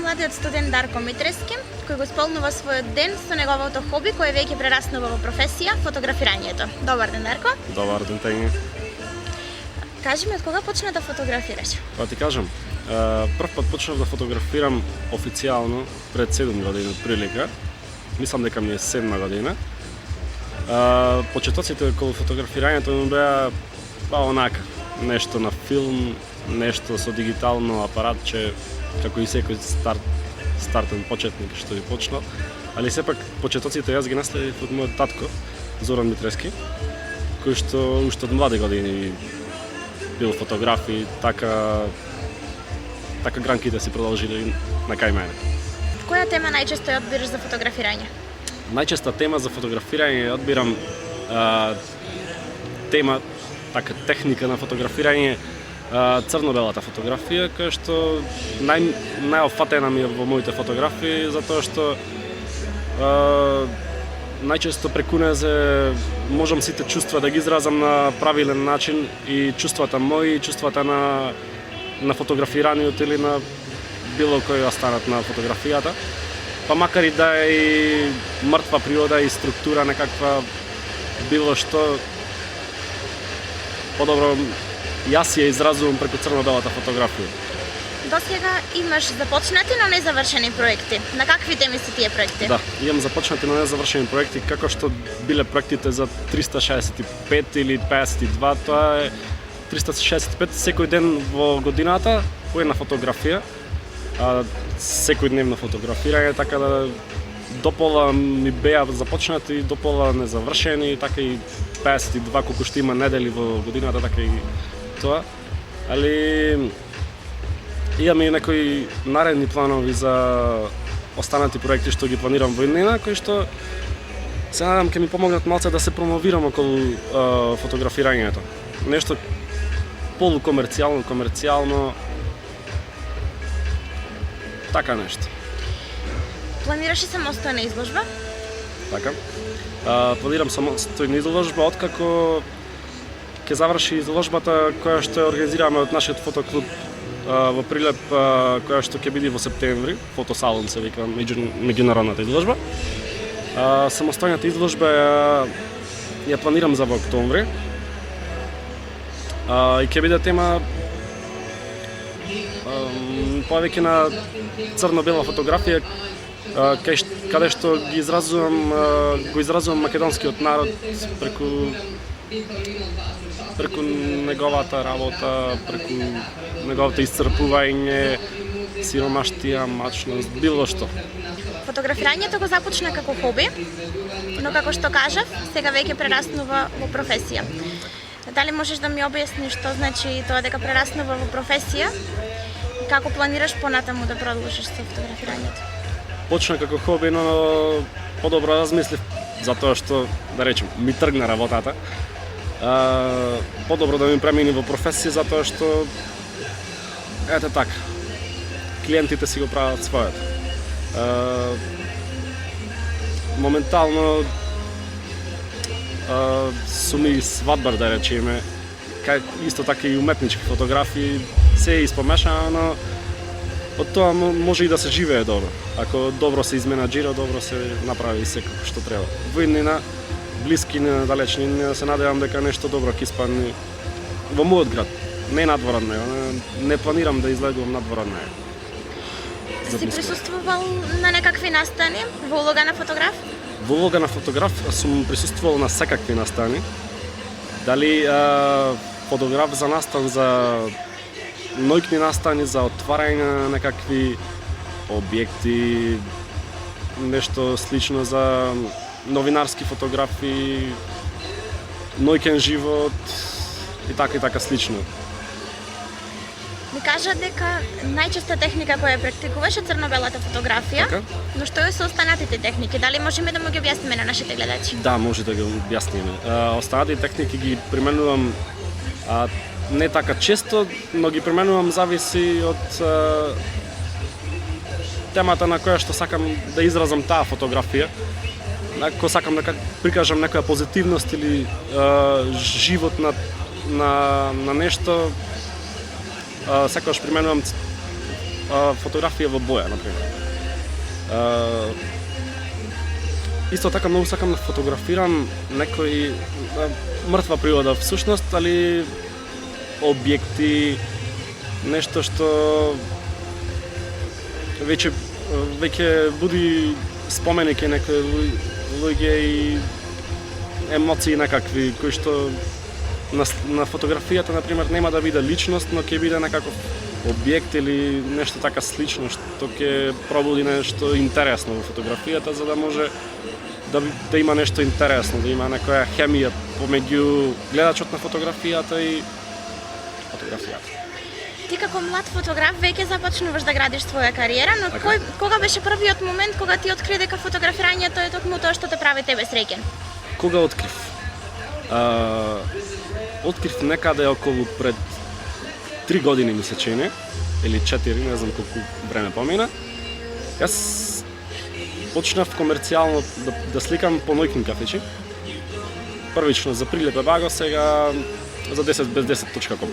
младиот студент Дарко Митрески, кој го исполнува својот ден со неговото хоби кој веќе прераснува во професија фотографирањето. Добар ден, Дарко. Добар ден, Тања. Кажи ми, од кога почна да фотографираш? Па ти кажам, прв пат почнав да фотографирам официјално пред 7 години прилика. Мислам дека ми е 7 година. Почетоците околу фотографирањето ми беа онака, нешто на филм, нешто со дигитално апаратче, како и секој стартен почетник што би почнал. Али сепак почетоците јас ги наследив од мојот татко, Зоран Митрески, кој што уште од млади години бил фотограф и така гранките си продолжили на кај мене. Која тема најчесто ја одбираш за фотографирање? Најчеста тема за фотографирање ја одбирам тема, техника на фотографирање, црно-белата фотографија, која што најофатена ми е во моите фотографии, затоа што најчесто преку незе можам сите чувства да ги изразам на правилен начин, и чувствата мои, и чувствата на фотографираниот или на било кој останат на фотографијата. Па макар и да е и мртва природа и структура некаква, било што, подобро јас ја изразувам преку црно-белата фотографија. Досега имаш започнати, но незавршени проекти. На какви теми се тие проекти? Да, имам започнати, но незавршени проекти, како што биле проектите за 365 или 52, тоа е 365 секој ден во годината, по една фотографија, секој дневно фотографирање, така да допола ми беа започнати, допола незавршени, така и 52 колку што има недели во годината, така и тоа. Али имаме и некои наредни планови за останати проекти што ги планирам во иднина, кои што се надам ќе ми помогнат малце да се промовирам околу фотографирањето. Нешто полукомерцијално, комерцијално, така нешто. Планираш и самостојна изложба? Така. Планирам самостојна изложба, откако ќе заврши изложбата која што ја организираме од нашиот фотоклуб во Прилеп, која што ќе биде во септември, фотосалон се вика меѓународната изложба. Самостојната изложба ја планирам за во октомври. И ќе биде тема повеќе на црно-бела фотографија, каде што го изразувам македонскиот народ преку неговата работа, преку неговото исцрпување, сиромаштија, мачност, било што. Фотографирањето го започна како хоби, но како што кажав, сега веќе прераснува во професија. Дали можеш да ми објасниш што значи тоа дека прераснува во професија и како планираш понатаму да продолжиш со фотографирањето? Почна како хоби, но подобро размислив, затоа што, да речем, ми тргна работата. Подобро да ми премини во професија, затоа што ете така, клиентите си го прават својот. Моментално сум и свадбар, да речеме, исто така и уметнички фотографии, се е испомешано, но од тоа може и да се живее добро. Ако добро се изменаџира, добро се направи се како што треба. Во иднина, блиски, недалечни, се надевам дека нешто добро ќе испадне во мојот град, не надвор од него. Не планирам да излегувам надвор од него. Си присуствувал на некакви настани во улога на фотограф? Во улога на фотограф сум присуствувал на секакви настани. Дали фотограф за настан, за ноќни настани, за отварање на некакви објекти, нешто слично за новинарски фотографии, ноќен живот и така слично. Ми кажа дека најчеста техника која практикуваш е црно-белата фотографија, така? Но што е со останатите техники? Дали можеме да му ги објасниме на нашите гледачи? Да, може да ги објасниме. Останатите техники ги применувам не така често, но ги применувам зависи од темата на која што сакам да изразам таа фотографија. Ако сакам да прикажам некоја позитивност или живот на нешто, секогаш применувам фотографија во боја, например. Исто така многу сакам да фотографирам некои мртва природа всушност, али објекти, нешто што веќе буди спомени кај некои луѓе и емоции некакви кои што на фотографијата например нема да биде личност, но ќе биде некаков објект или нешто така слично што ќе пробуди нешто интересно во фотографијата за да може да има нешто интересно, да има некоја хемија помеѓу гледачот на фотографијата и фотографијата. Ти како млад фотограф веќе започнуваш да градиш своја кариера, но Така. кога беше првиот момент кога ти откри дека фотографирањето е токму тоа што те прави тебе среќен? Кога открив? Открив некаде околу пред 3 години ми се чини, или 4, не знам колку време помина. Јас почнав комерцијално да сликам по ноќни кафичи. Првично за Прилепе Баго, сега за 10 без 10.com.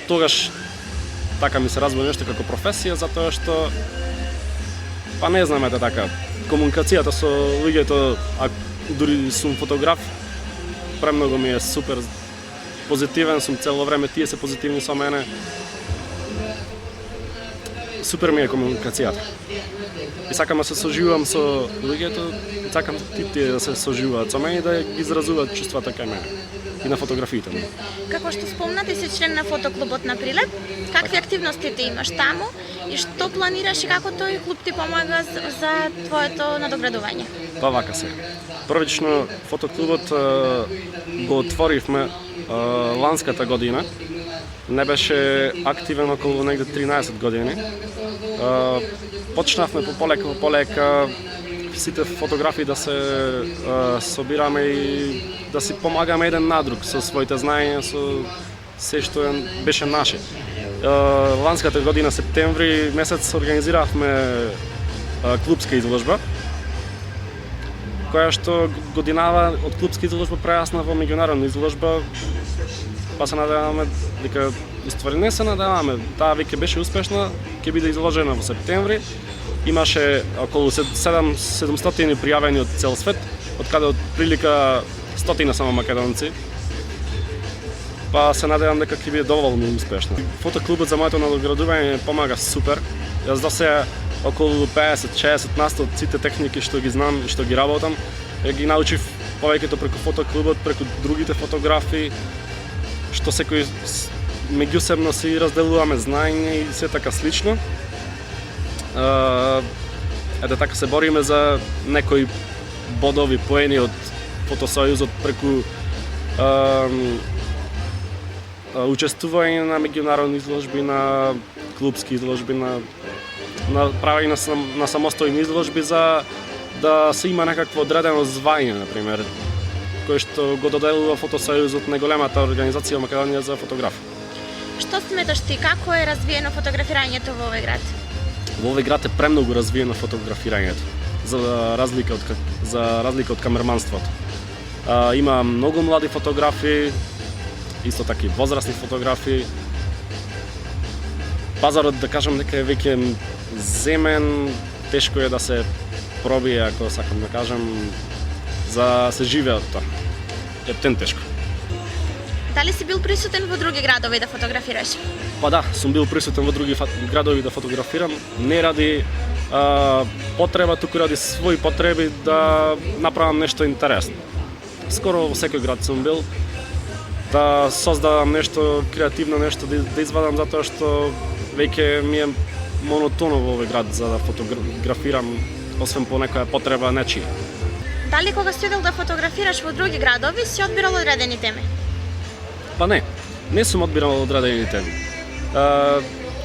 Тогаш така ми се разбива нешто како професија, затоа што па не знам ете така, комуникацијата со луѓето, а дури сум фотограф, премногу ми е супер позитивен, сум цело време, тие се позитивни со мене. Супер ми е комуникацијата. И сакам да се соживувам со луѓето, сакам тие да се соживуваат со мене и да ги изразуваат чувствата кај мене и на фотографиите ми. Како што спомна, ти си член на фотоклубот на Прилеп. Какви активности ти имаш таму и што планираш и како тој клуб ти помага за твоето надоградување? Па вака се. Првично фотоклубот го отворивме ланската година. Не беше активен околу негде 13 години. Почнавме по полека сите фотографии да се собираме и да си помагаме еден на друг со своите знаења, со се што беше наше. Ланската година, септември месец, организиравме клубска изложба, која што годинава од клубска изложба прерасна во меѓународна изложба, па се надеваме дека уствари не се надеваме, таа веќе беше успешна, ќе биде изложена во септември. Имаше околу 700 пријавени од цел свет, од каде од прилика 100 само македонци. Па се надевам дека ќе биде доволно успешно. Фотоклубот за моето надоградување помага супер. Јас до сега околу 50-60% од сите техники што ги знам и што ги работам, ги научив повеќето преку фотоклубот, преку другите фотографи, што секој меѓусебно си разделуваме знаење и се така слично. Ете така се бориме за некои бодови поени од Фотосојузот преку учествување на меѓународни изложби, на клубски изложби, на правење на самостојни изложби за да се има некакво одредено звање, например, кој што го доделува Фотосојузот, најголемата организација во Македонија за фотографи. Што сметаш ти, како е развиено фотографирањето во овој град? Во овој град е премногу развиено фотографирањето, за разлика од камерманството. Има многу млади фотографи, исто така и возрастни фотографи. Пазарот, да кажам, дека е веќе земен, тешко е да се пробие, ако сакам да кажам, за се живее од тоа. Ептен тешко. Дали си бил присутен во други градови да фотографираш? Па да, сум бил присутен во други градови да фотографирам, не ради потреба, туку ради своји потреби да направам нешто интересно. Скоро во секој град сум бил, да создадам нешто креативно, нешто да извадам, затоа што веќе ми е монотоно во овој град за да фотографирам, освен по некоја потреба нечија. Дали кога си одел да фотографираш во други градови си одбирал одредени теми? Па не сум одбирал одредени теми.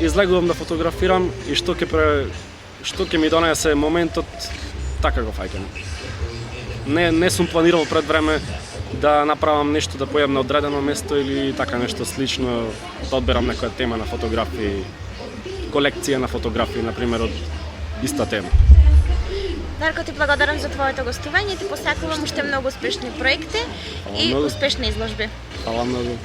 Излегувам да фотографирам и што ќе ми донесе моментот, така го фаќам. Не сум планирал пред време да направам нешто, да појавам на одредено место или така нешто слично, да одберам некоја тема на фотографии, колекција на фотографии, например, од иста тема. Дарко, ти благодарам за твоето гостување и ти посакувам уште многу успешни проекти и успешни изложби. Фала многу.